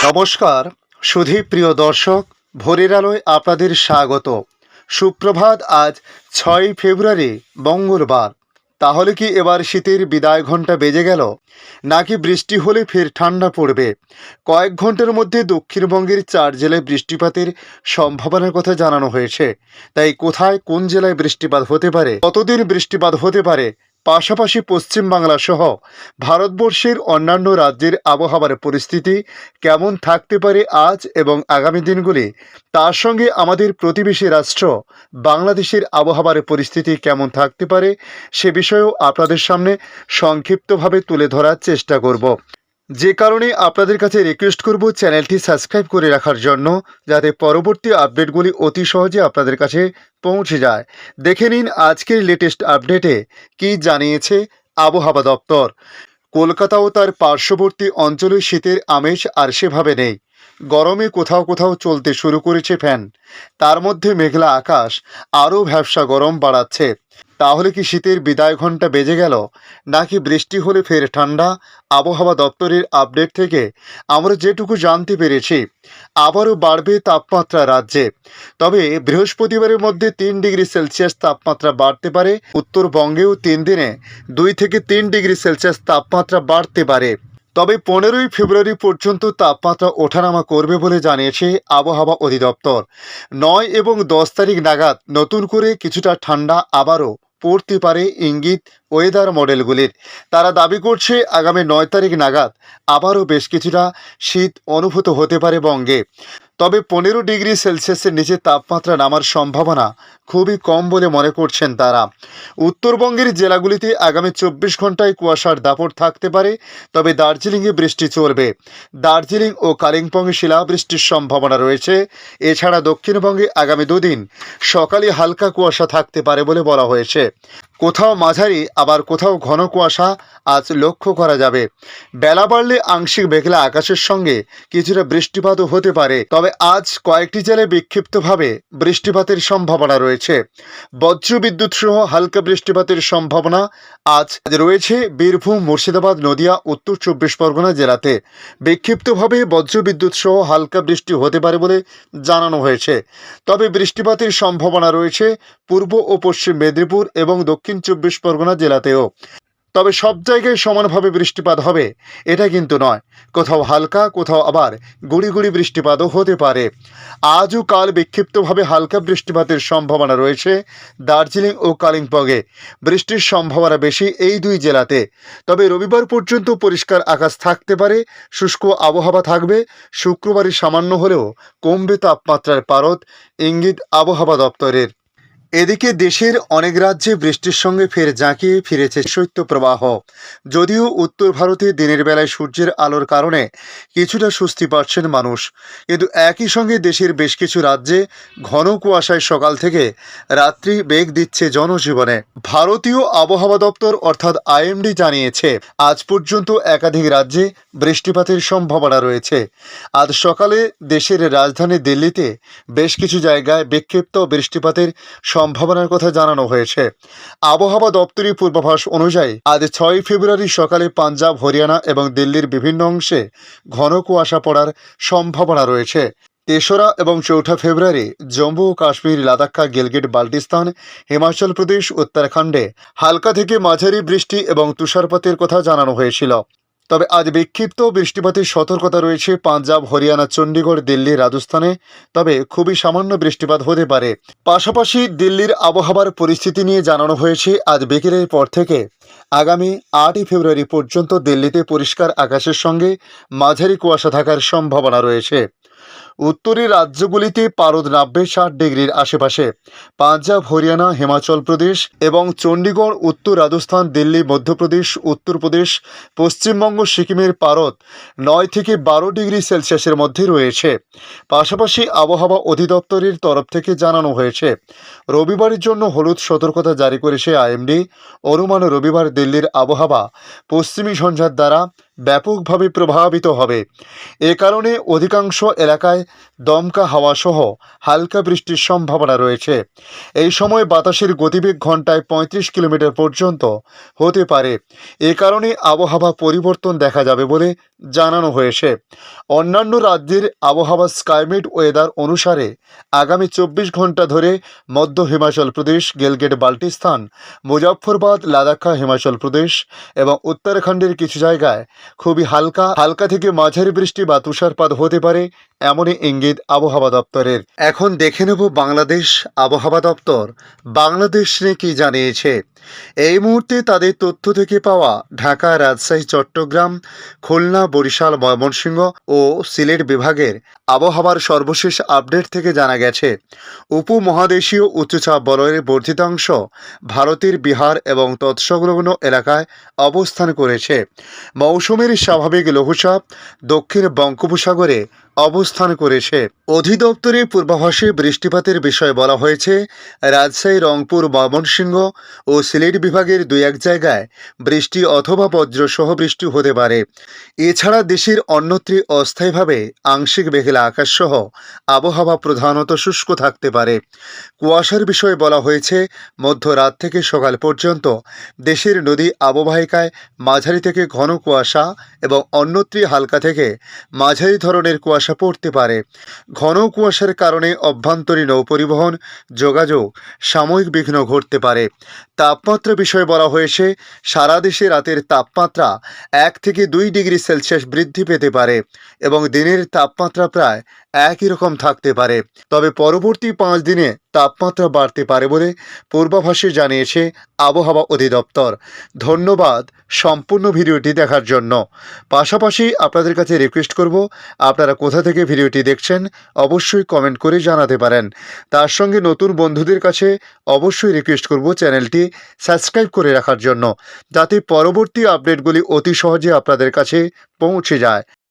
নমস্কার সুধী প্রিয় দর্শক, ভোরের আলোয় আপনাদের স্বাগত। সুপ্রভাত। আজ 6ই ফেব্রুয়ারি মঙ্গলবার। তাহলে কি এবার শীতের বিদায় ঘণ্টা বেজে গেল, নাকি বৃষ্টি হলে ফের ঠান্ডা পড়বে? কয়েক ঘন্টার মধ্যে দক্ষিণবঙ্গের 4 জেলায় বৃষ্টিপাতের সম্ভাবনার কথা জানানো হয়েছে। তাই কোথায় কোন জেলায় বৃষ্টিপাত হতে পারে, কতদিন বৃষ্টিপাত হতে পারে, পাশাপাশি পশ্চিমবাংলা সহ ভারতবর্ষের অন্যান্য রাজ্যের আবহাওয়ার পরিস্থিতি কেমন থাকতে পারে আজ এবং আগামী দিনগুলি, তার সঙ্গে আমাদের প্রতিবেশী রাষ্ট্র বাংলাদেশের আবহাওয়ার পরিস্থিতি কেমন থাকতে পারে সে বিষয়েও আপনাদের সামনে সংক্ষিপ্তভাবে তুলে ধরার চেষ্টা করব। যে কারণে আপনাদের কাছে রিকোয়েস্ট করব চ্যানেলটি সাবস্ক্রাইব করে রাখার জন্য, যাতে পরবর্তী আপডেটগুলি অতি সহজে আপনাদের কাছে পৌঁছে যায়। দেখে নিন আজকের লেটেস্ট আপডেটে কি জানিয়েছে আবহাওয়া দপ্তর। কলকাতা ও তার পার্শ্ববর্তী অঞ্চলে শীতের আমেজ আর সেভাবে নেই। গরমে কোথাও কোথাও চলতে শুরু করেছে ফ্যান। তার মধ্যে মেঘলা আকাশ আরও ভ্যাপসা গরম বাড়াচ্ছে। তাহলে কি শীতের বিদায় ঘণ্টা বেজে গেল, নাকি বৃষ্টি হলে ফের ঠান্ডা? আবহাওয়া দপ্তরের আপডেট থেকে আমরা যেটুকু জানতে পেরেছি, আবারও বাড়বে তাপমাত্রা রাজ্যে। তবে বৃহস্পতিবারের মধ্যে 3 ডিগ্রি সেলসিয়াস তাপমাত্রা বাড়তে পারে। উত্তরবঙ্গেও 3 দিনে 2 থেকে 3 ডিগ্রি সেলসিয়াস তাপমাত্রা বাড়তে পারে। তবে 15ই ফেব্রুয়ারি পর্যন্ত তাপমাত্রা ওঠানামা করবে বলে জানিয়েছে আবহাওয়া অধিদপ্তর। 9 এবং 10 তারিখ নাগাদ নতুন করে কিছুটা ঠান্ডা আবারও পড়তে পারে ইঙ্গিত ওয়েদার মডেলগুলির। তারা দাবি করছে আগামী 9 তারিখ নাগাদ আবারও বেশ কিছুটা শীত অনুভূত হতে পারে বঙ্গে। তবে 15 ডিগ্রি সেলসিয়াসের নিচে তাপমাত্রা নামার সম্ভাবনা খুবই কম বলে মনে করছেন তারা। উত্তরবঙ্গের জেলাগুলিতে আগামী 24 ঘন্টায় কুয়াশার দাপট থাকতে পারে। তবে দার্জিলিংয়ে বৃষ্টি চলবে। দার্জিলিং ও কালিম্পংয়ে শিলাবৃষ্টির সম্ভাবনা রয়েছে। এছাড়া দক্ষিণবঙ্গে আগামী 2 দিন সকালে হালকা কুয়াশা থাকতে পারে বলে বলা হয়েছে। কোথাও মাঝারি আবার কোথাও ঘন কুয়াশা আজ লক্ষ্য করা যাবে। বেলা বাড়লে আংশিক মেঘলা আকাশের সঙ্গে কিছুটা বৃষ্টিপাতও হতে পারে। তবে আজ কয়েকটি জেলায় বিক্ষিপ্তভাবে বৃষ্টিপাতের সম্ভাবনা রয়েছে। বজ্রবিদ্যুৎ সহ হালকা বৃষ্টিপাতের সম্ভাবনা আজ রয়েছে বীরভূম, মুর্শিদাবাদ, নদিয়া, উত্তর 24 পরগনা জেলাতে। বিক্ষিপ্তভাবে বজ্রবিদ্যুৎ সহ হালকা বৃষ্টি হতে পারে বলে জানানো হয়েছে। তবে বৃষ্টিপাতের সম্ভাবনা রয়েছে পূর্ব ও পশ্চিম মেদিনীপুর এবং দক্ষিণ 24 পরগনা জেলাতেও। তবে সব জায়গায় সমানভাবে বৃষ্টিপাত হবে এটা কিন্তু নয়। কোথাও হালকা, কোথাও আবার গুঁড়ি গুঁড়ি বৃষ্টিপাতও হতে পারে। আজ ও কাল বিক্ষিপ্তভাবে হালকা বৃষ্টিপাতের সম্ভাবনা রয়েছে দার্জিলিং ও কালিম্পংয়ে। বৃষ্টির সম্ভাবনা বেশি এই 2 জেলাতে। তবে রবিবার পর্যন্ত পরিষ্কার আকাশ থাকতে পারে, শুষ্ক আবহাওয়া থাকবে। শুক্রবারে সামান্য হলেও কমবে তাপমাত্রার পারদ, ইঙ্গিত আবহাওয়া দপ্তরের। এদিকে দেশের অনেক রাজ্যে বৃষ্টির সঙ্গে ফের জাঁকিয়ে ফিরেছে শৈত্যপ্রবাহ। যদিও উত্তর ভারতে দিনের বেলায় সূর্যের আলোর কারণে কিছুটা স্বস্তি পাচ্ছেন মানুষ, কিন্তু একই সঙ্গে দেশের বেশ কিছু রাজ্যে ঘন কুয়াশায় সকাল থেকে রাত্রি বেগ দিচ্ছে জনজীবনে। ভারতীয় আবহাওয়া দপ্তর অর্থাৎ আইএমডি জানিয়েছে আজ পর্যন্ত একাধিক রাজ্যে বৃষ্টিপাতের সম্ভাবনা রয়েছে। আজ সকালে দেশের রাজধানী দিল্লিতে বেশ কিছু জায়গায় বিক্ষিপ্ত বৃষ্টিপাতের সম্ভাবনার কথা জানানো হয়েছে। আবহাওয়া দপ্তরের পূর্বাভাস অনুযায়ী আজ 6 ফেব্রুয়ারি সকালে পাঞ্জাব, হরিয়ানা এবং দিল্লির বিভিন্ন অংশে ঘন কুয়াশা পড়ার সম্ভাবনা রয়েছে। 3রা এবং 4ঠা ফেব্রুয়ারি জম্মু ও কাশ্মীর, লাদাখ, গিলগিট বাল্টিস্তান, হিমাচল প্রদেশ, উত্তরাখণ্ডে হালকা থেকে মাঝারি বৃষ্টি এবং তুষারপাতের কথা জানানো হয়েছিল। তবে আজ বিক্ষিপ্ত বৃষ্টিপাতের সতর্কতা রয়েছে পাঞ্জাব, হরিয়ানা, চণ্ডীগড়, দিল্লি, রাজস্থানে। তবে খুবই সামান্য বৃষ্টিপাত হতে পারে। পাশাপাশি দিল্লির আবহাওয়ার পরিস্থিতি নিয়ে জানানো হয়েছে আজ বিকেলের পর থেকে আগামী 8ই ফেব্রুয়ারি পর্যন্ত দিল্লিতে পরিষ্কার আকাশের সঙ্গে মাঝারি কুয়াশা থাকার সম্ভাবনা রয়েছে। উত্তরের রাজ্যগুলিতে পারদ নামবে 60 ডিগ্রির আশেপাশে। পাঞ্জাব, হরিয়ানা, হিমাচল প্রদেশ এবং চণ্ডীগড়, উত্তর রাজস্থান, দিল্লি, মধ্যপ্রদেশ, উত্তরপ্রদেশ, পশ্চিমবঙ্গ, সিকিমের পারদ 9 থেকে 12 ডিগ্রি সেলসিয়াসের মধ্যে রয়েছে। পাশাপাশি আবহাওয়া অধিদপ্তরের তরফ থেকে জানানো হয়েছে রবিবারের জন্য হলুদ সতর্কতা জারি করেছে আইএমডি। অনুমান রবিবার দিল্লির আবহাওয়া পশ্চিমী ঝঞ্ঝার দ্বারা ব্যাপকভাবে প্রভাবিত হবে। এ কারণে অধিকাংশ এলাকায় দমকা হাওয়া সহ হালকা বৃষ্টির সম্ভাবনা রয়েছে। এই সময় বাতাসের গতিবেগ ঘন্টায় ৩৫ কিলোমিটার পর্যন্ত হতে পারে। এ কারণে আবহাওয়া পরিবর্তন দেখা যাবে বলে জানানো হয়েছে। অন্যান্য রাজ্যের আবহাওয়া স্কাইমেট ওয়েদার অনুসারে আগামী ২৪ ঘন্টা ধরে মধ্য হিমাচল প্রদেশ, গিলগিট বাল্টিস্তান, মুজফ্ফরবাদ, লাদাখা, হিমাচল প্রদেশ এবং উত্তরাখণ্ডের কিছু জায়গায় খুবই হালকা থেকে মাঝারি বৃষ্টি বা তুষারপাত হতে পারে, এমনই ইঙ্গিত আবহাওয়া দপ্তরের। এখন দেখে নেব বাংলাদেশ আবহাওয়া দপ্তর বাংলাদেশ নিয়ে কি জানিয়েছে। এই মুহূর্তে তাদের তথ্য থেকে পাওয়া ঢাকা, রাজশাহী, চট্টগ্রাম, খুলনা, বরিশাল, ময়মনসিংহ ও সিলেট বিভাগের আবহাওয়ার সর্বশেষ আপডেট থেকে জানা গেছে, উপমহাদেশীয় উচ্চচাপ বলয়ের বর্ধিতাংশ ভারতের বিহার এবং তৎসংলগ্ন এলাকায় অবস্থান করেছে। মৌসুমের স্বাভাবিক লঘুচাপ দক্ষিণ বঙ্গোপসাগরে অবস্থান করেছে। অধিদপ্তরের পূর্বাভাসে বৃষ্টিপাতের বিষয়ে বলা হয়েছে, রাজশাহী, রংপুর, ময়মনসিংহ ও সিলেট বিভাগের ২-১ জায়গায় বৃষ্টি অথবা বজ্রসহ বৃষ্টি হতে পারে। এছাড়া দেশের অন্যত্র অস্থায়ীভাবে আংশিক মেঘলা আকাশ সহ আবহাওয়া প্রধানত শুষ্ক থাকতে পারে। কুয়াশার বিষয়ে বলা হয়েছে, মধ্যরাত থেকে সকাল পর্যন্ত দেশের নদী অববাহিকায় মাঝারি থেকে ঘন কুয়াশা এবং অন্যত্র হালকা থেকে মাঝারি ধরনের কুয়াশা পড়তে পারে। ঘন কুয়াশার কারণে অভ্যন্তরীণ নৌপরিবহন, যোগাযোগ সাময়িক বিঘ্ন ঘটতে পারে। তাপমাত্রা বিষয়ে বলা হয়েছে, সারা দেশে রাতের তাপমাত্রা ১ থেকে ২ ডিগ্রি সেলসিয়াস বৃদ্ধি পেতে পারে এবং দিনের তাপমাত্রা প্রায় একই রকম থাকতে পারে। তবে পরবর্তী ৫ দিনে তাপমাত্রা বাড়তে পারে বলে পূর্বাভাসে জানিয়েছে আবহাওয়া অধিদপ্তর। ধন্যবাদ সম্পূর্ণ ভিডিওটি দেখার জন্য। পাশাপাশি আপনাদের কাছে রিকোয়েস্ট করব, আপনারা কোথা থেকে ভিডিওটি দেখছেন অবশ্যই কমেন্ট করে জানাতে পারেন। তার সঙ্গে নতুন বন্ধুদের কাছে অবশ্যই রিকোয়েস্ট করব চ্যানেলটি সাবস্ক্রাইব করে রাখার জন্য, যাতে পরবর্তী আপডেটগুলি অতি সহজে আপনাদের কাছে পৌঁছে যায়।